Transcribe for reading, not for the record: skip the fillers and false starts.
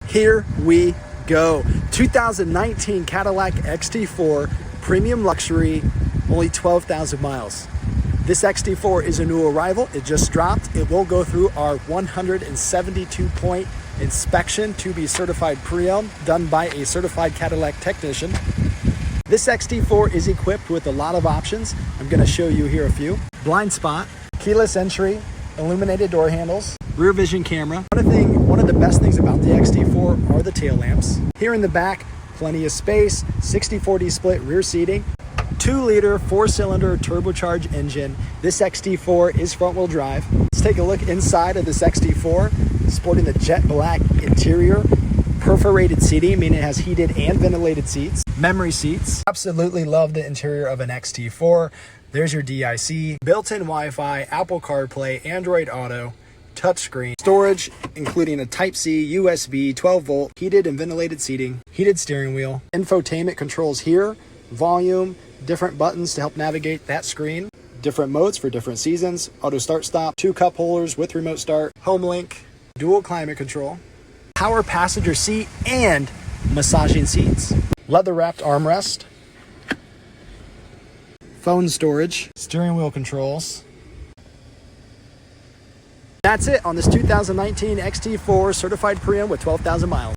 Here we go. 2019 Cadillac XT4 Premium Luxury, only 12,000 miles. This XT4 is a new arrival. It just dropped. It will go through our 172-point inspection to be certified pre-owned, done by a certified Cadillac technician. This XT4 is equipped with a lot of options. I'm going to show you here a few. Blind spot, keyless entry, illuminated door handles, rear vision camera. One of the best things about the XT4 are the tail lamps. Here in the back, plenty of space, 60/40 split rear seating, 2-liter 4-cylinder turbocharged engine. This XT4 is front-wheel drive. Let's take a look inside of this XT4, sporting the jet black interior, perforated seating, meaning it has heated and ventilated seats, memory seats. Absolutely love the interior of an XT4. There's your DIC, built-in Wi-Fi, Apple CarPlay, Android Auto, touchscreen, storage, including a Type-C, USB, 12-volt, heated and ventilated seating, heated steering wheel, infotainment controls here, volume, different buttons to help navigate that screen, different modes for different seasons, auto start stop, 2 cup holders with remote start, home link, dual climate control, power passenger seat, and massaging seats, leather wrapped armrest, phone storage, steering wheel controls. That's it on this 2019 XT4 certified pre-owned with 12,000 miles.